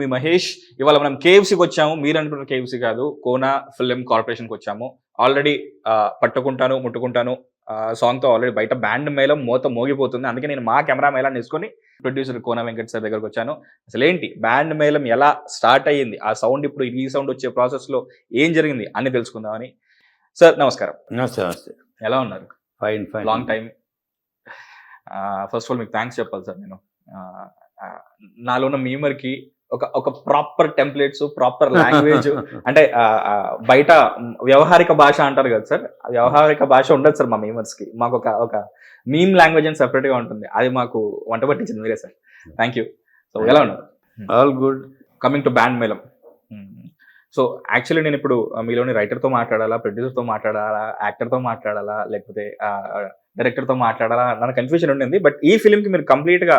మీ మహేష్ ఇవాళ మనం కేఎఫ్సీకి వచ్చాము. మీరు అనుకున్న కేఎఫ్సీ కాదు, కోనా ఫిల్మ్ కార్పొరేషన్కి వచ్చాము. ఆల్రెడీ పట్టుకుంటాను ముట్టుకుంటాను సాంగ్తో ఆల్రెడీ బయట బ్యాండ్ మేళం మోత మోగిపోతుంది. అందుకే నేను మా కెమెరా మేళాన్ని తీసుకొని ప్రొడ్యూసర్ కోన వెంకట్ సార్ దగ్గరకు వచ్చాను. అసలు ఏంటి బ్యాండ్ మేళం ఎలా స్టార్ట్ అయ్యింది, ఆ సౌండ్ ఇప్పుడు ఈ సౌండ్ వచ్చే ప్రాసెస్లో ఏం జరిగింది అన్ని తెలుసుకుందామని. సార్ నమస్కారం. నమస్తే. నమస్తే. ఎలా ఉన్నారు? Fine fine. Long time. First of all మీకు థ్యాంక్స్ చెప్పాలి సార్. నేను నాలో ఉన్న మీమర్కి ఒక ప్రాపర్ టెంప్లెట్స్, ప్రాపర్ లాంగ్వేజ్ అంటే బయట వ్యవహారిక భాష అంటారు కదా సార్, వ్యవహారిక భాష ఉండదు సార్ మా మీమర్స్కి. మాకు ఒక మీమ్ లాంగ్వేజ్ అని సెపరేట్గా ఉంటుంది. అది మాకు వంట పట్టించింది మీరే సార్. Thank you. సో ఎలా ఉన్నారు? All good. Coming to band Melam. So actually నేను ఇప్పుడు మీలోని రైటర్తో మాట్లాడాలా, ప్రొడ్యూసర్తో మాట్లాడాలా, యాక్టర్తో మాట్లాడాలా, లేకపోతే డైరెక్టర్తో మాట్లాడాలా అన్న కన్ఫ్యూజన్ ఉండింది. బట్ ఈ ఫిలింకి మీరు కంప్లీట్గా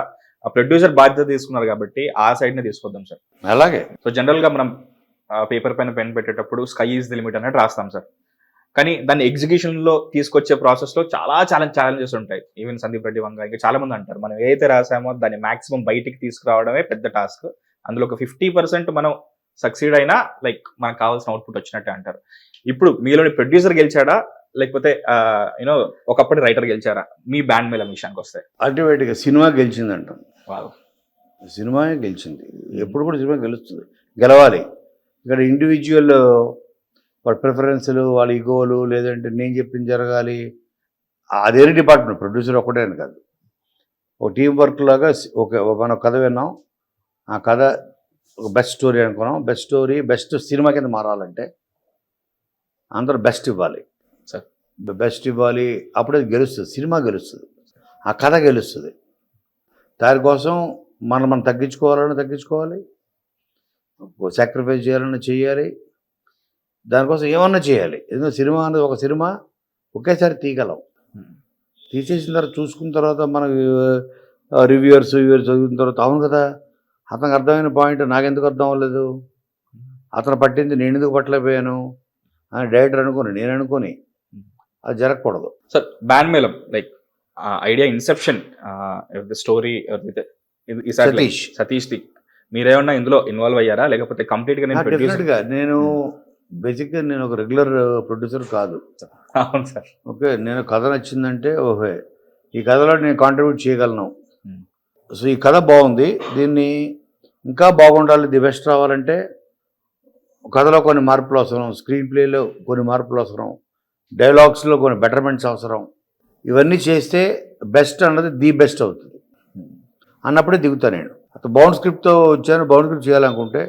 ప్రొడ్యూసర్ బాధ్యత తీసుకున్నారు కాబట్టి ఆ సైడ్ని తీసుకొద్దాం సార్. అలాగే. సో జనరల్గా మనం పేపర్ పైన పెన్ పెట్టేటప్పుడు స్కై ఈజ్ ది లిమిట్ అన్నట్టు రాస్తాం సార్. కానీ దాన్ని ఎగ్జిక్యూషన్లో తీసుకొచ్చే ప్రాసెస్లో చాలా ఛాలెంజెస్ ఉంటాయి. ఈవెన్ సందీప్ రెడ్డి వంగ ఇంకా చాలా మంది అంటారు, మనం ఏదైతే రాసామో దాన్ని మాక్సిమం బయటికి తీసుకురావడమే పెద్ద టాస్క్. అందులో ఒక 50% మనం సక్సీడ్ అయినా లైక్ మనకు కావాల్సిన అవుట్పుట్ వచ్చినట్టే అంటారు. ఇప్పుడు మీలోని ప్రొడ్యూసర్ గెలిచాడా, లేకపోతే యూనో ఒకప్పటి రైటర్ గెలిచారా మీ బ్యాండ్ మేళం విషయానికి వస్తే? అల్టిమేట్గా సినిమా గెలిచిందంటాం. వావ్. సినిమాయే గెలిచింది. ఎప్పుడు కూడా సినిమా గెలుస్తుంది, గెలవాలి. ఇక్కడ ఇండివిజువల్ వాళ్ళ ప్రిఫరెన్స్లు, వాళ్ళ ఈగోలు, లేదంటే నేను చెప్పింది జరగాలి, అదే డిపార్ట్మెంట్. ప్రొడ్యూసర్ ఒకటే అని కాదు, ఒక టీం వర్క్ లాగా. మనం కథ విన్నాం, ఆ కథ ఒక బెస్ట్ స్టోరీ అనుకున్నాం. బెస్ట్ స్టోరీ బెస్ట్ సినిమా కింద మారాలంటే అందరూ బెస్ట్ ఇవ్వాలి సార్, బెస్ట్ ఇవ్వాలి. అప్పుడే గెలుస్తుంది, సినిమా గెలుస్తుంది, ఆ కథ గెలుస్తుంది. దానికోసం మనం తగ్గించుకోవాలి, సాక్రిఫైస్ చేయాలన్నా చేయాలి, దానికోసం ఏమన్నా చేయాలి. ఎందుకంటే సినిమా అనేది ఒక సినిమా ఒకేసారి తీయగలం. తీసేసిన తర్వాత చూసుకున్న తర్వాత మనకి రివ్యూవర్స్ చదివిన తర్వాత అవును కదా, అతనికి అర్థమైన పాయింట్ నాకెందుకు అర్థం అవ్వలేదు, అతను పట్టింది నేను ఎందుకు పట్టలేకపోయాను అని డైరెక్టర్ నేను అనుకొని అది జరగకూడదు sir. Band Melam like idea inception story సతీష్ది మీరేమన్నా ఇందులో ఇన్వాల్వ్ అయ్యారా, లేకపోతే కంప్లీట్గా? డెఫినెట్గా నేను బేసిక్గా నేను ఒక రెగ్యులర్ ప్రొడ్యూసర్ కాదు. అవును సార్. ఓకే, నేను కథ నచ్చిందంటే ఓహే ఈ కథలో నేను కాంట్రిబ్యూట్ చేయగలను. సో ఈ కథ బాగుంది, దీన్ని ఇంకా బాగుండాలి, ది బెస్ట్ రావాలంటే కథలో కొన్ని మార్పులు అవసరం, స్క్రీన్ ప్లేలో కొన్ని మార్పులు అవసరం, డైలాగ్స్లో కొన్ని బెటర్మెంట్స్ అవసరం. ఇవన్నీ చేస్తే బెస్ట్ అన్నది ది బెస్ట్ అవుతుంది అన్నప్పుడే దిగుతా నేను. అతను బౌండ్ స్క్రిప్ట్తో వచ్చాను, బౌండ్ స్క్రిప్ట్ చేయాలనుకుంటే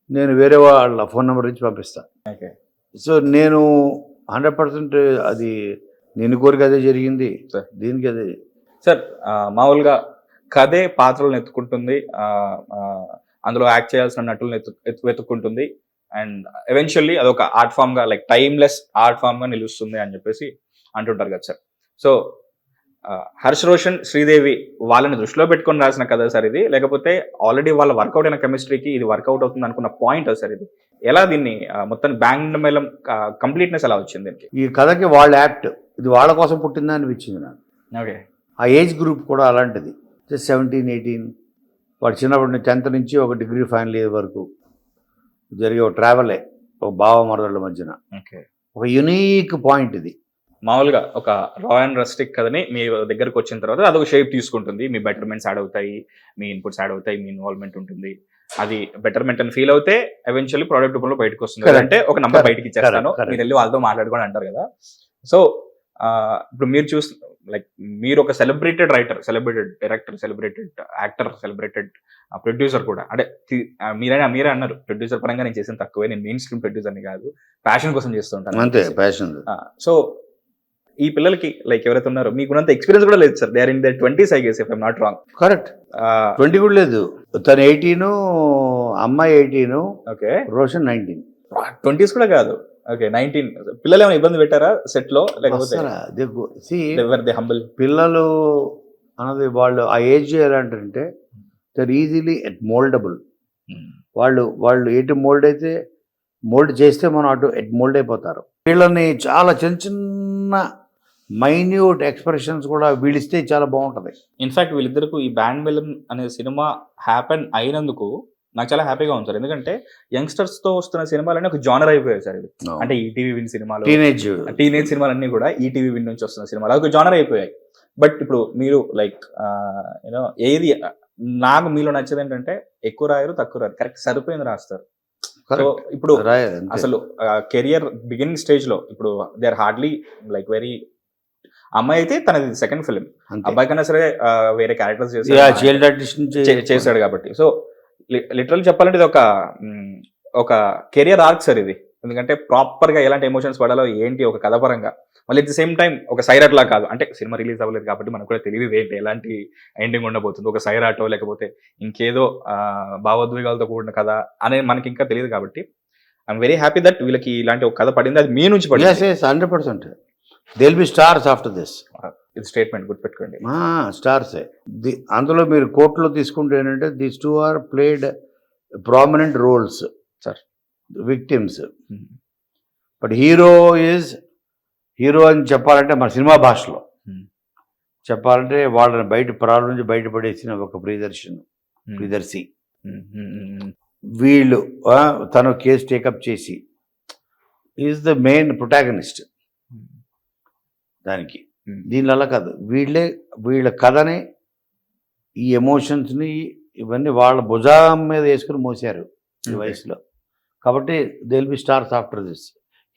నేను వేరే వాళ్ళ ఫోన్ నెంబర్ నుంచి పంపిస్తాను. సో నేను 100% అది నేను కోరిక అదే జరిగింది, దీనికి అదే. సార్ మామూలుగా కథే పాత్రలను ఎత్తుకుంటుంది, అందులో యాక్ట్ చేయాల్సిన నటులను వెతుక్కుంటుంది, అండ్ ఎవెన్చువల్లీ అదొక ఆర్ట్ ఫామ్గా లైక్ టైమ్లెస్ ఆర్ట్ ఫామ్గా నిలుస్తుంది అని చెప్పేసి అంటుంటారు కదా సార్. సో హర్ష్ రోషన్, శ్రీదేవి వాళ్ళని దృష్టిలో పెట్టుకొని రాసిన కథ సార్ ఇది, లేకపోతే ఆల్రెడీ వాళ్ళ వర్కౌట్ అయిన కెమిస్ట్రీకి ఇది వర్కౌట్ అవుతుంది అనుకున్న పాయింట్ సార్ ఇది? ఎలా దీన్ని మొత్తం బ్యాండ్ మేళం కంప్లీట్నెస్ ఎలా వచ్చింది? ఈ కథకి వాళ్ళ యాక్ట్ ఇది వాళ్ళ కోసం పుట్టిందా అనిపించింది నాకు. ఓకే, ఆ ఏజ్ గ్రూప్ కూడా అలాంటిది. 17, 18 వాడు చిన్నప్పటి నుంచి 10th నుంచి ఒక డిగ్రీ ఫైనల్ ఇయర్ వరకు జరిగే ఒక ట్రావెలే, ఒక భావ మరదళ్ళ మధ్యన. ఓకే, ఒక యునీక్ పాయింట్ ఇది. మామూలుగా ఒక రా అండ్ రస్టిక్ కథని మీ దగ్గరకు వచ్చిన తర్వాత అదొక షేప్ తీసుకుంటుంది, మీ బెటర్మెంట్స్ యాడ్ అవుతాయి, మీ ఇన్పుట్స్ యాడ్ అవుతాయి, మీ ఇన్వాల్వ్మెంట్ ఉంటుంది. అది బెటర్మెంట్ అని ఫీల్ అవుతే ఎవెన్చువల్లీ ప్రోడక్ట్ రూపంలో బయటకు వస్తుంది. అంటే ఒక నంబర్ బయటకి ఇచ్చేస్తాను, మీరు వెళ్ళి వాళ్ళతో మాట్లాడుకోండి అంటారు కదా. సో ఇప్పుడు మీరు లైక్ మీరు ఒక celebrated writer, celebrated director, celebrated actor, celebrated producer కూడా. అంటే మీరే అన్నారు ప్రొడ్యూసర్ పరంగా నేను చేసిన తక్కువే, నేను మెయిన్ స్ట్రీమ్ ప్రొడ్యూసర్ని కాదు, ప్యాషన్ కోసం చేస్తుంటాను. అంతే, ప్యాషన్. సో ఈ పిల్లలకి లైక్ ఎవరైతే ఉన్నారో మీకున్నంత ఎక్స్పీరియన్స్ కూడా లేదు sir. They are in their 20s I guess, if I'm not wrong. Correct. 20 కూడా లేదు, తను 18, అమ్మాయి 18, ఓకే, రోషన్ 19. 20s కూడా కాదు. ఓకే, 19. పిల్లలు ఏమైనా ఇబ్బంది పెట్టారా సెట్ లో, లేకపోతే హంబుల్? పిల్లలు అన్నది వాళ్ళు ఆ ఏజ్ ఎలాంటంటే దర్ ఈజీలీ మోల్డబుల్. వాళ్ళు ఎటు మోల్డ్ అయితే మోల్డ్ చేస్తే మనం అటు మోల్డ్ అయిపోతారు. వీళ్ళని చాలా చిన్న మైన్యూట్ ఎక్స్ప్రెషన్స్ కూడా వీళ్ళిస్తే చాలా బాగుంటుంది. ఇన్ఫాక్ట్ వీళ్ళిద్దరికి ఈ బ్యాండ్ మేళం అనే సినిమా హ్యాపెన్ అయినందుకు నాకు చాలా హ్యాపీగా ఉంది సార్. ఎందుకంటే యంగ్స్టర్స్ తో వస్తున్న సినిమాలన్నీ ఒక జానర్ అయిపోయాయి సార్ ఇది. అంటే ఈటీవీ విన్ సినిమాలు, టీనేజ్ సినిమాలన్నీ కూడా ఈటీవీ విన్ నుంచి వస్తున్న సినిమాలు అదొక జానర్ అయిపోయాయి. బట్ ఇప్పుడు మీరు లైక్ యూనో ఏది నాకు మీలో నచ్చేది ఏంటంటే ఎక్కువ రాయరు తక్కువ రాయరు, కరెక్ట్ సరిపోయింది రాస్తారు. సో ఇప్పుడు అసలు కెరియర్ బిగినింగ్ స్టేజ్ లో ఇప్పుడు they are hardly like very, అమ్మాయి అయితే తనది సెకండ్ ఫిలిం, అబ్బాయి కన్నా సరే వేరే క్యారెక్టర్స్ చేశాడు కాబట్టి. సో లిటరల్ చెప్పాలంటే ఇది ఒక కెరియర్ ఆర్క్ సార్ ఇది. ఎందుకంటే ప్రాపర్ గా ఎలాంటి ఎమోషన్స్ పడాలో ఏంటి ఒక కథ పరంగా, మళ్ళీ అట్ ది సేమ్ టైం ఒక సైరాట్ లా కాదు. అంటే సినిమా రిలీజ్ అవ్వలేదు కాబట్టి మనకు కూడా తెలియదు ఏంటి ఎలాంటి ఎండింగ్ ఉండబోతుంది, ఒక సైరాటో లేకపోతే ఇంకేదో భావోద్వేగాలతో కూడిన కథ అనేది మనకి ఇంకా తెలియదు. కాబట్టి ఐఎమ్ వెరీ హ్యాపీ దట్ వీళ్ళకి ఇలాంటి ఒక కథ పడింది, అది మీ నుంచి పడింది. 100%. They will be stars after this. ఇది స్టేట్మెంట్ గుర్తుపెట్టుకోండి, స్టార్సే. అందులో మీరు కోర్టులో తీసుకుంటే ఏంటంటే these two are played prominent roles sir, victims. But hero అని చెప్పాలంటే మన సినిమా భాషలో చెప్పాలంటే వాళ్ళని ప్రాబ్లం నుంచి బయటపడేసిన ఒక ప్రియదర్శి. వీళ్ళు తను కేసు టేకప్ చేసి ఈజ్ ద మెయిన్ ప్రొటాగనిస్ట్ దానికి. దీనివల్ల కాదు, వీళ్ళ కథని, ఈ ఎమోషన్స్ని ఇవన్నీ వాళ్ళ భుజం మీద వేసుకుని మోసారు ఈ వయసులో. కాబట్టి they will be stars after this.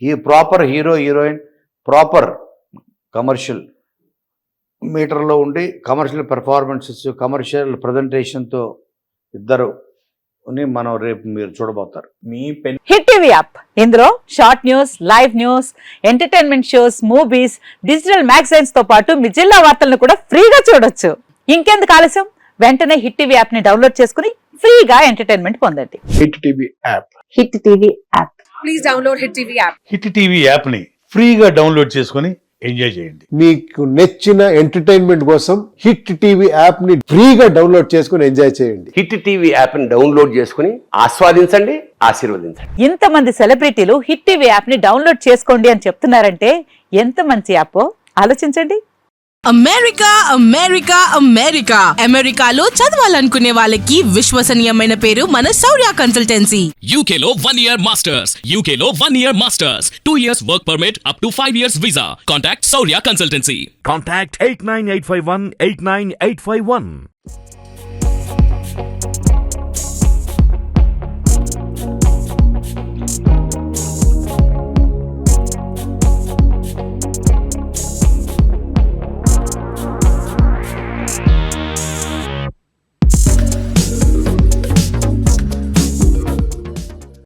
ఈ ప్రాపర్ హీరోయిన్ ప్రాపర్ కమర్షియల్ మీటర్లో ఉండి కమర్షియల్ పెర్ఫార్మెన్సెస్, కమర్షియల్ ప్రజెంటేషన్తో ఇద్దరు మనం రేపు మీరు చూడబోతారు. మీ పెన్ హిట్ టీవీ యాప్, ఇందులో short news, live news, entertainment shows, movies, digital magazines తో పాటు మీ జిల్లా వార్తలను కూడా ఫ్రీగా చూడొచ్చు. ఇంకెందుకు ఆలస్యం, వెంటనే హిట్ టీవీ యాప్ ని డౌన్లోడ్ చేసుకుని ఫ్రీగా ఎంటర్టైన్మెంట్ పొందండి. Hit TV app, hit TV app, please download hit TV app. Hit TV app ని ఫ్రీగా డౌన్లోడ్ చేసుకొని ఎంజాయ్ చేయండి. మీకు నచ్చిన ఎంటర్టైన్మెంట్ కోసం హిట్ టీవీ యాప్ ని ఫ్రీగా డౌన్లోడ్ చేసుకుని ఎంజాయ్ చేయండి. హిట్ టీవీ యాప్ ని డౌన్లోడ్ చేసుకుని ఆస్వాదించండి, ఆశీర్వదించండి. ఇంతమంది సెలబ్రిటీలు హిట్ టీవీ యాప్ ని డౌన్లోడ్ చేసుకోండి అని చెప్తున్నారంటే ఎంత మంచి యాప్ ఆలోచించండి. అమెరికా అమెరికాలో చదవాలనుకునే వాళ్ళకి విశ్వసనీయమైన పేరు మన శౌర్య కన్సల్టెన్సీ. UK లో 1 year masters, UK లో 1 year masters, 2 years work permit up to 5 years visa. Contact Saurya Consultancy. Contact 89851 89851.